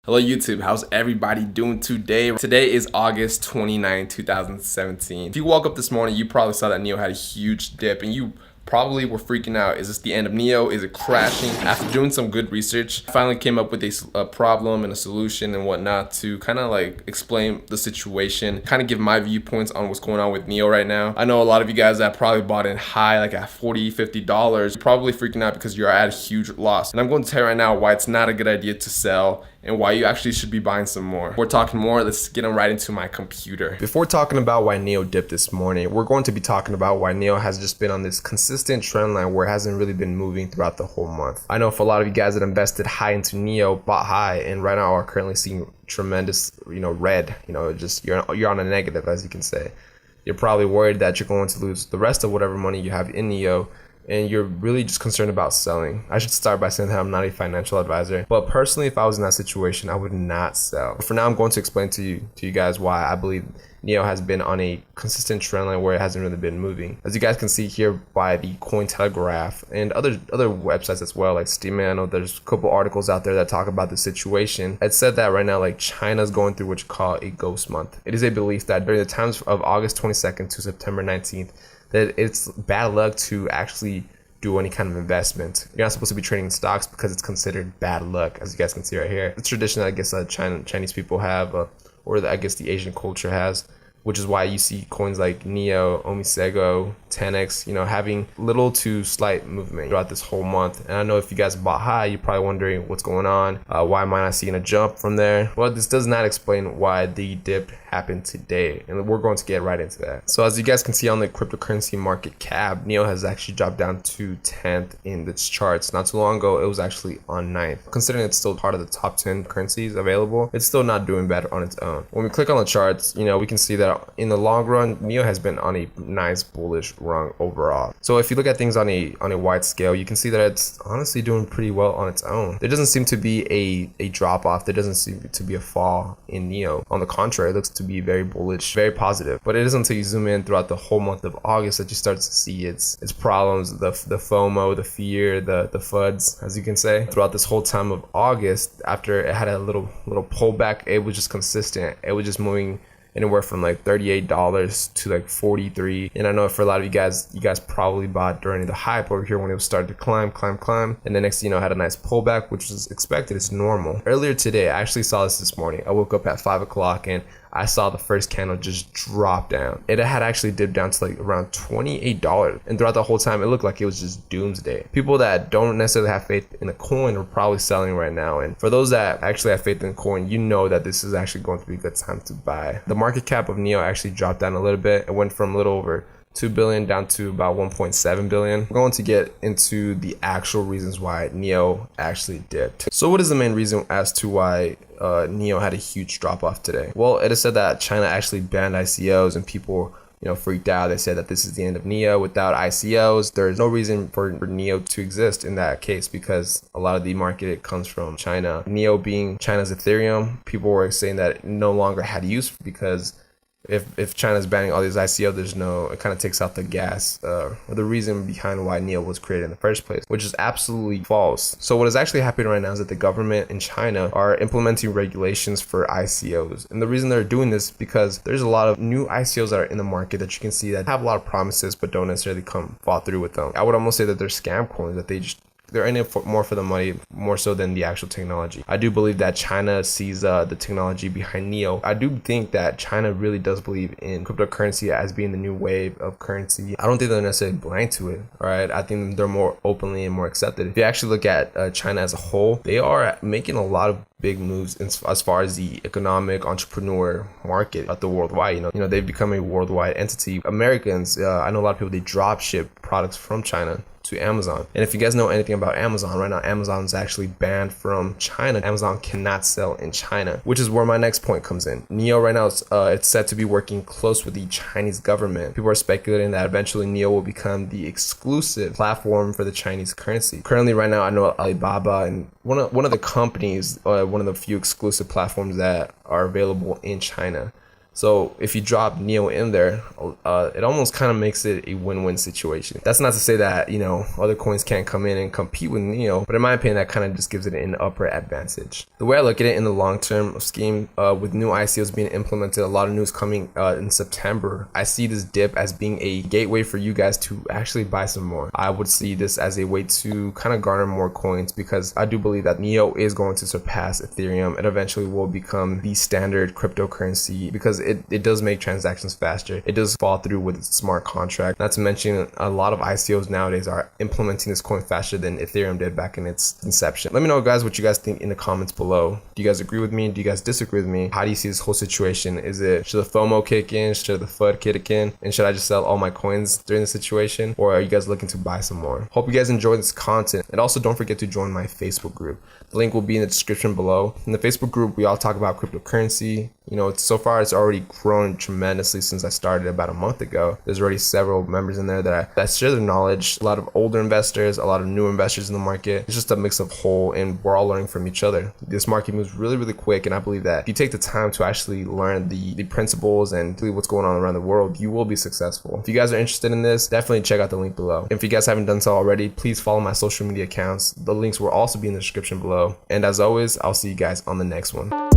Hello YouTube, how's everybody doing today? Today is August 29, 2017. If you woke up this morning, you probably saw that NEO had a huge dip and you probably were freaking out. Is this the end of NEO? Is it crashing? After doing some good research, I finally came up with a problem and a solution and whatnot to kind of like explain the situation, kind of give my viewpoints on what's going on with NEO right now. I know a lot of you guys that probably bought in high, like at $40, $50, you're probably freaking out because you're at a huge loss. And I'm going to tell you right now why it's not a good idea to sell and why you actually should be buying some more. We're talking more, let's get them right into my computer. Before talking about why NEO dipped this morning, we're going to be talking about why NEO has just been on this consistent trend line where it hasn't really been moving throughout the whole month. I know for a lot of you guys that invested high into NEO, bought high, and right now are currently seeing tremendous, red, just you're on a negative, as you can say. You're probably worried that you're going to lose the rest of whatever money you have in NEO, and you're really just concerned about selling. I should start by saying that I'm not a financial advisor, but personally, if I was in that situation, I would not sell. For now, I'm going to explain to you guys why I believe NEO has been on a consistent trend line where it hasn't really been moving. As you guys can see here by the Cointelegraph and other websites as well, like Steam. I know there's a couple articles out there that talk about the situation. It said that right now, like China's going through what you call a ghost month. It is a belief that during the times of August 22nd to September 19th, that it's bad luck to actually do any kind of investment. You're not supposed to be trading stocks because it's considered bad luck, as you guys can see right here. It's tradition that I guess Chinese people have, or I guess the Asian culture has, which is why you see coins like NEO, Omisego, 10x, having little to slight movement throughout this whole month. And I know if you guys bought high, you're probably wondering what's going on. Why am I not seeing a jump from there? Well, this does not explain why the dip happened today, and we're going to get right into that. So as you guys can see on the cryptocurrency market cap, NEO has actually dropped down to 10th in its charts. Not too long ago, it was actually on 9th. Considering it's still part of the top 10 currencies available, it's still not doing better on its own. When we click on the charts, we can see that in the long run, NEO has been on a nice bullish run overall. So if you look at things on a wide scale, you can see that it's honestly doing pretty well on its own. There doesn't seem to be a drop off. There doesn't seem to be a fall in NEO. On the contrary, it looks to be very bullish, very positive. But it isn't until you zoom in throughout the whole month of August that you start to see its problems, the FOMO, the fear, the FUDs, as you can say. Throughout this whole time of August, after it had a little pullback, it was just consistent. It was just moving anywhere from like $38 to like $43. And I know for a lot of you guys probably bought during the hype over here when it was starting to climb. And then next had a nice pullback, which was expected. It's normal. Earlier today, I actually saw this morning. I woke up at 5 o'clock and I saw the first candle just drop down. It had actually dipped down to like around $28. And throughout the whole time, it looked like it was just doomsday. People that don't necessarily have faith in a coin are probably selling right now. And for those that actually have faith in a coin, you know that this is actually going to be a good time to buy. The market cap of NEO actually dropped down a little bit. It went from a little over 2 billion down to about 1.7 billion. We're going to get into the actual reasons why NEO actually dipped. So what is the main reason as to why NEO had a huge drop off today? Well, it is said that China actually banned ICOs and people freaked out. They said that this is the end of NEO. Without ICOs, there's no reason for NEO to exist in that case because a lot of the market comes from China. NEO being China's Ethereum, people were saying that it no longer had use because if China's banning all these ICO, it kind of takes out the gas or the reason behind why NEO was created in the first place, which is absolutely false. So what is actually happening right now is that the government in China are implementing regulations for ICOs. And the reason they're doing this is because there's a lot of new ICOs that are in the market that you can see that have a lot of promises but don't necessarily follow through with them. I would almost say that they're scam coins, that they're in it more for the money, more so than the actual technology. I do believe that China sees the technology behind NEO. I do think that China really does believe in cryptocurrency as being the new wave of currency. I don't think they're necessarily blind to it, all right? I think they're more openly and more accepted. If you actually look at China as a whole, they are making a lot of big moves as far as the economic entrepreneur market at the worldwide. They've become a worldwide entity. Americans, I know a lot of people, they drop ship products from China to Amazon. And if you guys know anything about Amazon, right now Amazon is actually banned from China. Amazon cannot sell in China, which is where my next point comes in. NEO right now, it's said to be working close with the Chinese government. People are speculating that eventually NEO will become the exclusive platform for the Chinese currency. Currently right now, I know Alibaba and one of the companies, one of the few exclusive platforms that are available in China. So if you drop Neo in there, it almost kind of makes it a win-win situation. That's not to say that, you know, other coins can't come in and compete with Neo, but in my opinion, that kind of just gives it an upper advantage. The way I look at it in the long-term scheme, with new ICOs being implemented, a lot of news coming in September, I see this dip as being a gateway for you guys to actually buy some more. I would see this as a way to kind of garner more coins, because I do believe that Neo is going to surpass Ethereum. It eventually will become the standard cryptocurrency because it does make transactions faster. It does fall through with its smart contract. Not to mention, a lot of ICOs nowadays are implementing this coin faster than Ethereum did back in its inception. Let me know, guys, what you guys think in the comments below. Do you guys agree with me? Do you guys disagree with me? How do you see this whole situation? Is it, should the FOMO kick in? Should the FUD kick in? And should I just sell all my coins during the situation? Or are you guys looking to buy some more? Hope you guys enjoy this content. And also don't forget to join my Facebook group. The link will be in the description below. In the Facebook group, we all talk about cryptocurrency. You know, so far it's already grown tremendously since I started about a month ago. There's already several members in there that share their knowledge. A lot of older investors, a lot of new investors in the market. It's just a mix of whole, and we're all learning from each other. This market moves really, really quick, and I believe that if you take the time to actually learn the principles and what's going on around the world, you will be successful. If you guys are interested in this, definitely check out the link below. If you guys haven't done so already, please follow my social media accounts. The links will also be in the description below. And as always, I'll see you guys on the next one.